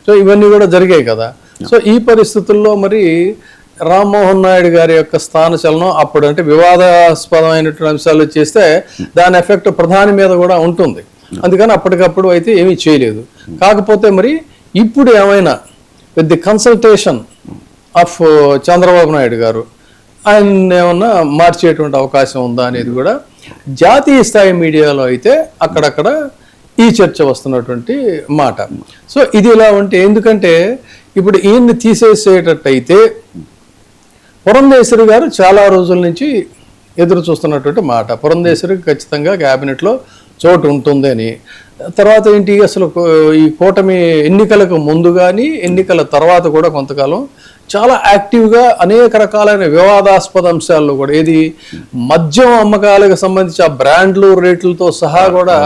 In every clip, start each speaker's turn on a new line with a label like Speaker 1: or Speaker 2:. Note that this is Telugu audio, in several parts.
Speaker 1: సో ఇవన్నీ కూడా జరిగాయి కదా. సో ఈ పరిస్థితుల్లో మరి రామ్మోహన్ నాయుడు గారి యొక్క స్థానచలనం అప్పుడు అంటే వివాదాస్పదమైనటువంటి అంశాలు చేస్తే దాని ఎఫెక్ట్ ప్రధాని మీద కూడా ఉంటుంది. అందుకని అప్పటికప్పుడు అయితే ఏమీ చేయలేదు. కాకపోతే మరి ఇప్పుడు ఏమైనా with the consultation of Chandrababu Naidu గారు ఆయన ఏమన్నా మార్చేటువంటి అవకాశం ఉందా అనేది కూడా జాతీయ స్థాయి మీడియాలో అయితే అక్కడక్కడ ఈ చర్చ వస్తున్నటువంటి మాట. సో ఇది ఇలా ఉంటే ఎందుకంటే ఇప్పుడు ఈయన్ని తీసేసేటట్టయితే పురంధేశ్వరి గారు చాలా రోజుల నుంచి ఎదురు చూస్తున్నటువంటి మాట. పురంధేశ్వరికి ఖచ్చితంగా క్యాబినెట్లో చోటు ఉంటుంది అని. తర్వాత ఏంటి అసలు ఈ కూటమి ఎన్నికలకు ముందు కానీ ఎన్నికల తర్వాత కూడా కొంతకాలం చాలా యాక్టివ్గా అనేక రకాలైన వివాదాస్పద అంశాల్లో కూడా ఏది మద్యం అమ్మకాలకు సంబంధించి ఆ బ్రాండ్లు రేట్లతో సహా కూడా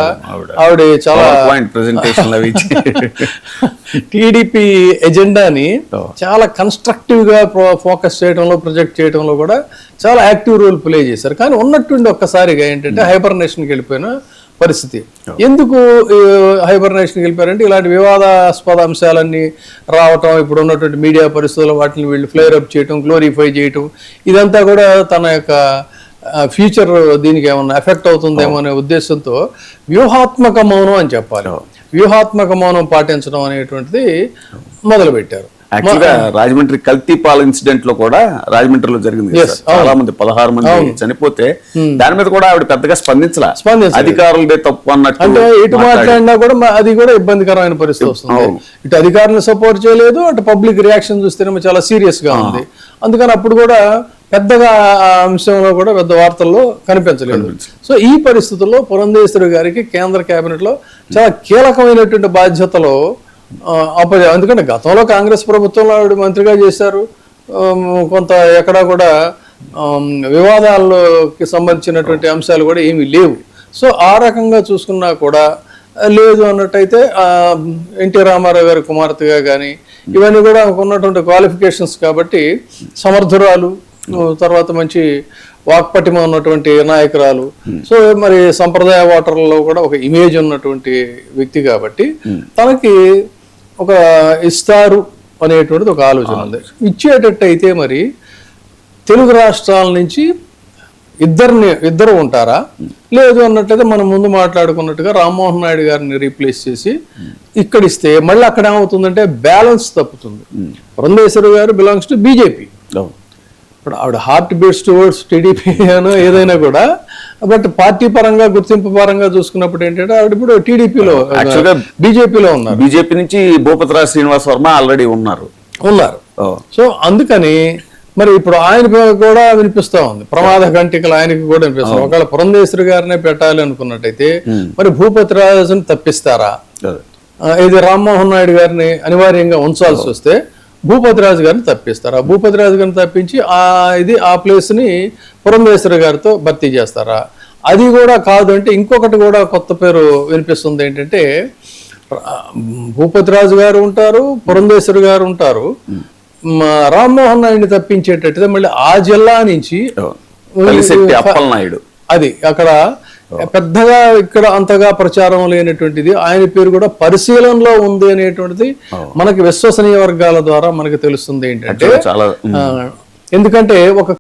Speaker 1: ఆవిడ చాలా టీడీపీ ఎజెండాని చాలా కన్స్ట్రక్టివ్గా ఫోకస్ చేయడంలో ప్రొజెక్ట్ చేయడంలో కూడా చాలా యాక్టివ్ రోల్ ప్లే చేశారు. కానీ ఉన్నట్టుండి ఒక్కసారిగా ఏంటంటే హైబర్నేషన్కి వెళ్ళిపోయిన పరిస్థితి. ఎందుకు హైబర్నేషన్కి వెళ్ళిపోయారంటే ఇలాంటి వివాదాస్పద అంశాలన్నీ రావటం, ఇప్పుడు ఉన్నటువంటి మీడియా పరిస్థితుల్లో వాటిని వీళ్ళు ఫ్లేర్ అప్ చేయటం, గ్లోరిఫై చేయటం, ఇదంతా కూడా తన యొక్క ఫ్యూచర్ దీనికి ఏమన్నా ఎఫెక్ట్ అవుతుందేమో అనే ఉద్దేశంతో వ్యూహాత్మక మౌనం అని చెప్పాలి, వ్యూహాత్మక మౌనం పాటించడం అనేటువంటిది మొదలుపెట్టారు.
Speaker 2: యాక్చువల్గా రాజమండ్రి కల్తీపాల ఇన్సిడెంట్ లో కూడా రాజమండ్రిలో జరిగింది. చాలా మంది 16 మంది చనిపోతే దాని మీద కూడా ఆవిడ పెద్దగా స్పందించలే. అధికారులదే తప్పు అన్నట్టు
Speaker 1: అంటే ఇటు మాట్లాడినా కూడా అది కూడా ఇబ్బందికరమైన పరిస్థితి వస్తుంది. ఇటు అధికారులను సపోర్ట్ చేయలేదు, అటు పబ్లిక్ రియాక్షన్ చూస్తేనేమో చాలా సీరియస్ గా ఉంది. అందుకని అప్పుడు కూడా పెద్దగా ఆ అంశంలో కూడా పెద్ద వార్తల్లో కనిపించలేదు. సో ఈ పరిస్థితుల్లో పురంధేశ్వరి గారికి కేంద్ర కేబినెట్ లో చాలా కీలకమైనటువంటి బాధ్యతలో ఎందుకంటే గతంలో కాంగ్రెస్ ప్రభుత్వంలో ఆవిడ మంత్రిగా చేశారు. కొంత ఎక్కడా కూడా వివాదాల్లోకి సంబంధించినటువంటి అంశాలు కూడా ఏమీ లేవు. సో ఆ రకంగా చూసుకున్నా కూడా లేదు అన్నట్టయితే ఎన్టీ రామారావు గారి కుమార్తెగా కానీ ఇవన్నీ కూడా ఉన్నటువంటి క్వాలిఫికేషన్స్ కాబట్టి సమర్థురాలు, తర్వాత మంచి వాక్పటిమ ఉన్నటువంటి నాయకురాలు. సో మరి సంప్రదాయ ఓటర్లలో కూడా ఒక ఇమేజ్ ఉన్నటువంటి వ్యక్తి కాబట్టి తనకి ఒక ఇస్తారు అనేటువంటిది ఒక ఆలోచన ఉంది. ఇచ్చేటట్టయితే మరి తెలుగు రాష్ట్రాల నుంచి ఇద్దరు ఉంటారా, లేదు అన్నట్లయితే మనం ముందు మాట్లాడుకున్నట్టుగా రామ్మోహన్ నాయుడు గారిని రీప్లేస్ చేసి ఇక్కడ ఇస్తే మళ్ళీ అక్కడ ఏమవుతుందంటే బ్యాలెన్స్ తప్పుతుంది. పురంధేశ్వరి గారు బిలాంగ్స్ టు బీజేపీ. ఇప్పుడు ఆవిడ హార్ట్ బీట్స్ టువర్డ్స్ టీడీపీ అనో ఏదైనా కూడా, బట్ పార్టీ పరంగా గుర్తింపు పరంగా చూసుకున్నప్పుడు ఏంటంటే ఆవిడ ఇప్పుడు టీడీపీలో బీజేపీలో ఉన్నారు.
Speaker 2: బీజేపీ నుంచి భూపతిరాజు శ్రీనివాస్ వర్మ ఆల్రెడీ ఉన్నారు.
Speaker 1: సో అందుకని మరి ఇప్పుడు ఆయన కూడా వినిపిస్తా ఉంది, ప్రమాద గంటికలు ఆయనకి కూడా వినిపిస్తాం. ఒకవేళ పురంధేశ్వరి గారినే పెట్టాలి అనుకున్నట్టయితే మరి భూపతిరాజుని తప్పిస్తారా, ఇది రామ్మోహన్ నాయుడు గారిని అనివార్యంగా ఉంచాల్సి వస్తే భూపతిరాజు గారిని తప్పిస్తారా, భూపతిరాజు గారిని తప్పించి ఆ ప్లేస్ ని పురంధేశ్వరి గారితో భర్తీ చేస్తారా? అది కూడా కాదు అంటే ఇంకొకటి కూడా కొత్త పేరు వినిపిస్తుంది. ఏంటంటే భూపతిరాజు గారు ఉంటారు, పురంధేశ్వరి గారు ఉంటారు, రామ్మోహన్ నాయుడిని తప్పించేటట్టుగా మళ్ళీ ఆ జిల్లా నుంచి అది అక్కడ పెద్దగా ఇక్కడ అంతగా ప్రచారం లేనటువంటిది ఆయన పేరు కూడా పరిశీలనలో ఉంది అనేటువంటిది మనకి విశ్వసనీయ వర్గాల ద్వారా మనకి తెలుస్తుంది. ఏంటంటే ఎందుకంటే ఒక